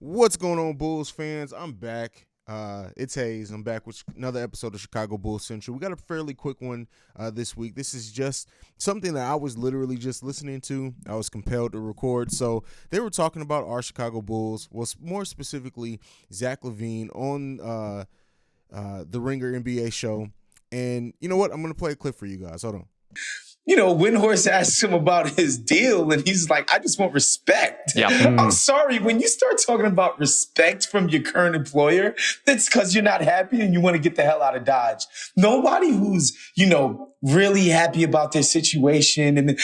What's going on, Bulls fans? I'm back. It's Haize. I'm back with another episode of Chicago Bulls Central. We got a fairly quick one this week. This is just something that I was literally just listening to. I was compelled to record. So they were talking about our Chicago Bulls, well, more specifically Zach LaVine on the Ringer NBA show. And you know what? I'm going to play a clip for you guys. Hold on. Windhorst asked him about his deal, and he's like, I just want respect. Yeah. I'm sorry, when you start talking about respect from your current employer, that's because you're not happy and you want to get the hell out of Dodge. Nobody who's, really happy about their situation. And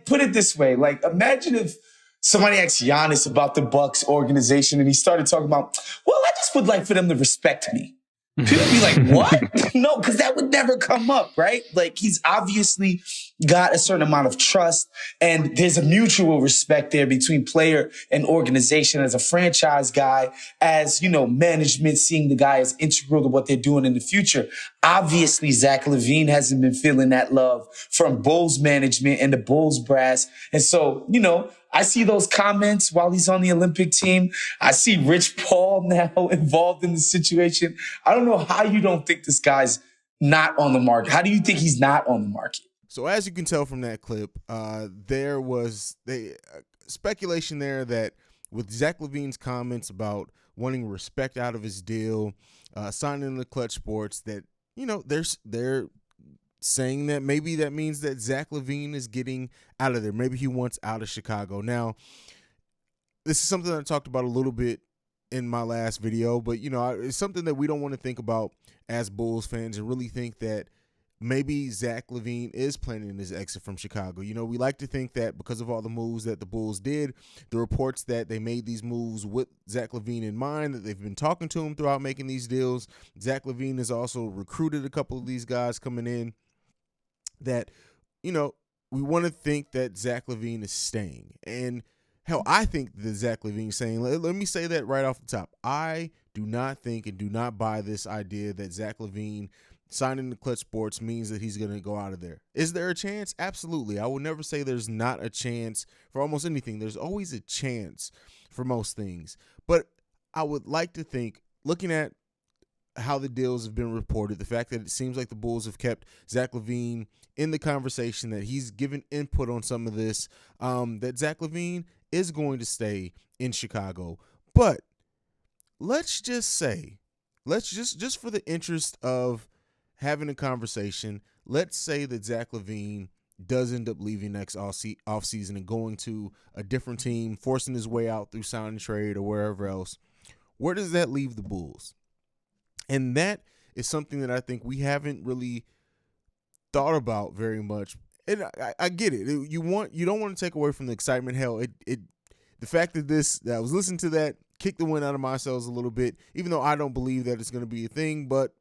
put it this way, imagine if somebody asked Giannis about the Bucks organization and he started talking about, well, I just would like for them to respect me. People be like, what? No, because that would never come up, right? He's obviously got a certain amount of trust and there's a mutual respect there between player and organization as a franchise guy, as, management seeing the guy as integral to what they're doing in the future. Obviously, Zach LaVine hasn't been feeling that love from Bulls management and the Bulls brass. And so, I see those comments while he's on the Olympic team. I see Rich Paul now involved in the situation. I don't know how you don't think this guy's not on the market. How do you think he's not on the market? So as you can tell from that clip, there was speculation there that with Zach LaVine's comments about wanting respect out of his deal, signing the Clutch Sports, that they're saying that maybe that means that Zach LaVine is getting out of there. Maybe he wants out of Chicago. Now, this is something I talked about a little bit in my last video, but it's something that we don't want to think about as Bulls fans and really think that maybe Zach LaVine is planning his exit from Chicago. We like to think that because of all the moves that the Bulls did, the reports that they made these moves with Zach LaVine in mind, that they've been talking to him throughout making these deals. Zach LaVine has also recruited a couple of these guys coming in, that, we want to think that Zach LaVine is staying. And hell, I think that Zach LaVine is saying, let me say that right off the top. I do not think and do not buy this idea that Zach LaVine signing the Clutch Sports means that he's going to go out of there. Is there a chance? Absolutely. I will never say there's not a chance for almost anything. There's always a chance for most things. But I would like to think, looking at how the deals have been reported, the fact that it seems like the Bulls have kept Zach LaVine in the conversation, that he's given input on some of this, that Zach LaVine is going to stay in Chicago. But let's just say, just for the interest of having a conversation, let's say that Zach LaVine does end up leaving next offseason and going to a different team, forcing his way out through sign and trade or wherever else. Where does that leave the Bulls? And that is something that I think we haven't really thought about very much. And I get it. You don't want to take away from the excitement. Hell, the fact that I was listening to that kicked the wind out of my sails a little bit, even though I don't believe that it's going to be a thing. But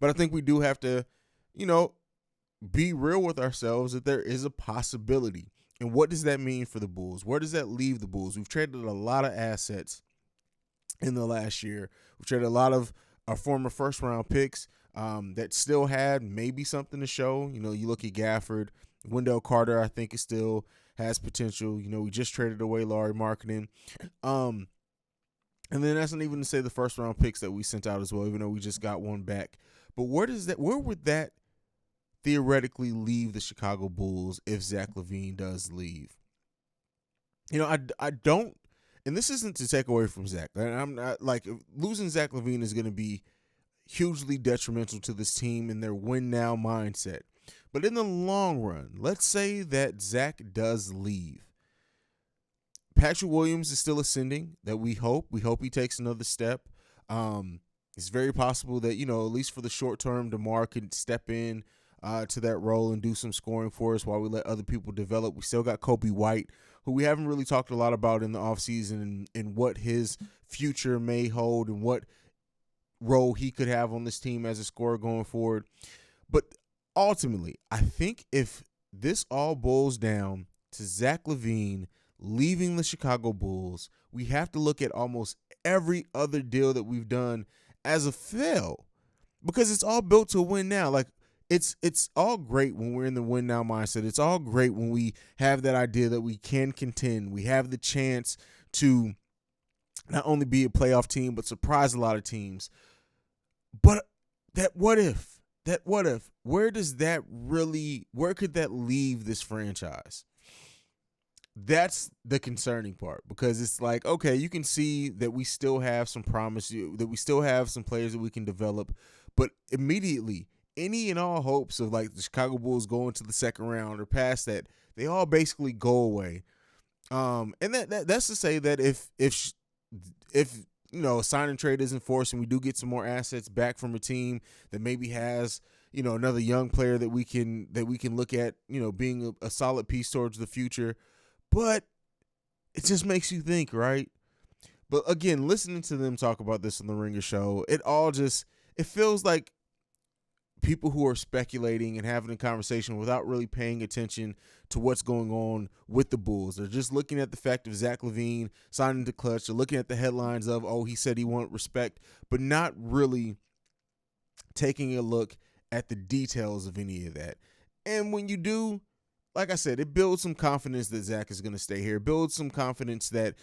I think we do have to, be real with ourselves that there is a possibility. And what does that mean for the Bulls? Where does that leave the Bulls? We've traded a lot of assets in the last year. We've traded a lot of our former first-round picks that still had maybe something to show. You look at Gafford, Wendell Carter, I think it still has potential. We just traded away Lauri Markkanen. And then that's not even to say the first-round picks that we sent out as well, even though we just got one back. But where would that theoretically leave the Chicago Bulls if Zach LaVine does leave? I don't. And this isn't to take away from Zach. I'm not losing Zach LaVine is going to be hugely detrimental to this team and their win now mindset. But in the long run, let's say that Zach does leave. Patrick Williams is still ascending. That we hope. We hope he takes another step. It's very possible that, at least for the short term, DeMar can step in to that role and do some scoring for us while we let other people develop. We still got Kobe White, who we haven't really talked a lot about in the offseason and what his future may hold and what role he could have on this team as a scorer going forward. But ultimately, I think if this all boils down to Zach LaVine leaving the Chicago Bulls, we have to look at almost every other deal that we've done as a fail, because it's all built to win now. it's all great when we're in the win now mindset. It's all great when we have that idea that we can contend. We have the chance to not only be a playoff team, but surprise a lot of teams. But that what if? Where does that really, where could that leave this franchise? That's the concerning part, because it's like, okay, you can see that we still have some promise, that we still have some players that we can develop, but immediately any and all hopes of like the Chicago Bulls going to the second round or past that, they all basically go away. And that's to say that if a sign and trade isn't forced and we do get some more assets back from a team that maybe has another young player that we can look at being a solid piece towards the future. But it just makes you think, right? But again, listening to them talk about this on the Ringer show, it feels like people who are speculating and having a conversation without really paying attention to what's going on with the Bulls. They're just looking at the fact of Zach LaVine signing to Clutch. They're looking at the headlines of, oh, he said he wanted respect, but not really taking a look at the details of any of that. And when you do, like I said, it builds some confidence that Zach is going to stay here. It builds some confidence that,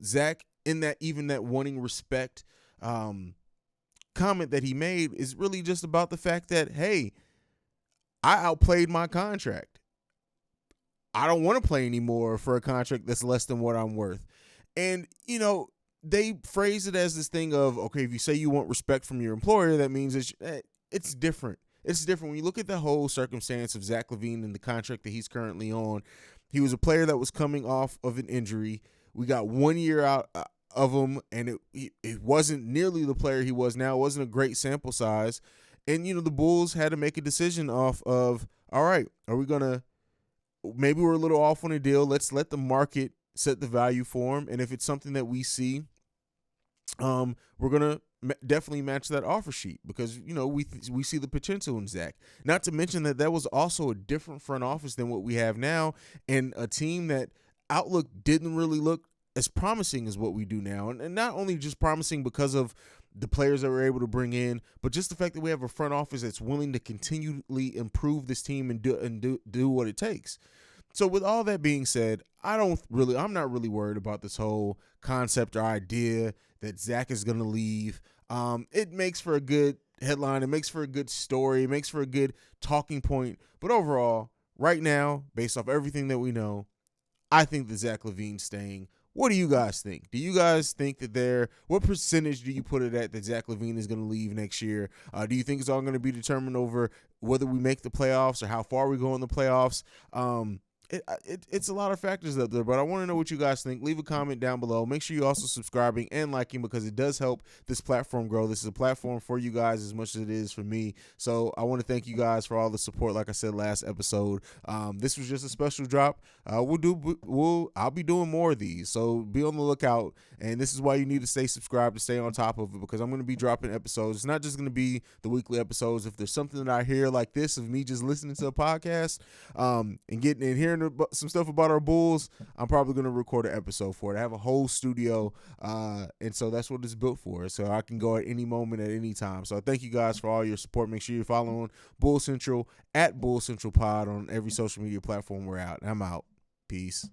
Zach, in that, even that wanting respect comment that he made is really just about the fact that, hey, I outplayed my contract. I don't want to play anymore for a contract that's less than what I'm worth. And, they phrase it as this thing of, okay, if you say you want respect from your employer, that means it's different. It's different. When you look at the whole circumstance of Zach LaVine and the contract that he's currently on, he was a player that was coming off of an injury. We got 1 year out of him, and it wasn't nearly the player he was now. It wasn't a great sample size. And, the Bulls had to make a decision off of, all right, are we going to, maybe we're a little off on a deal. Let's let the market set the value for him. And if it's something that we see, we're going to definitely match that offer sheet, because we see the potential in Zach. Not to mention that was also a different front office than what we have now, and a team that outlook didn't really look as promising as what we do now. And not only just promising because of the players that we're able to bring in, but just the fact that we have a front office that's willing to continually improve this team and do what it takes. So with all that being said, I'm not really worried about this whole concept or idea that Zach is going to leave. It makes for a good headline. It makes for a good story. It makes for a good talking point. But overall, right now, based off everything that we know, I think that Zach LaVine's staying. What do you guys think? Do you guys think that what percentage do you put it at that Zach LaVine is going to leave next year? Do you think it's all going to be determined over whether we make the playoffs or how far we go in the playoffs? It's a lot of factors up there, but I want to know what you guys think. Leave a comment down below. Make sure you're also subscribing and liking, because it does help this platform grow. This is a platform for you guys as much as it is for me. So I want to thank you guys for all the support. Like I said last episode, this was just a special drop. I'll be doing more of these, so be on the lookout. And this is why you need to stay subscribed to stay on top of it, because I'm going to be dropping episodes. It's not just going to be the weekly episodes. If there's something that I hear like this of me just listening to a podcast and getting in hearing some stuff about our Bulls, I'm probably going to record an episode for it. I have a whole studio, and so that's what it's built for, so I can go at any moment at any time. So thank you guys for all your support. Make sure you're following Bull Central at Bull Central Pod on every social media platform we're out. I'm out. Peace.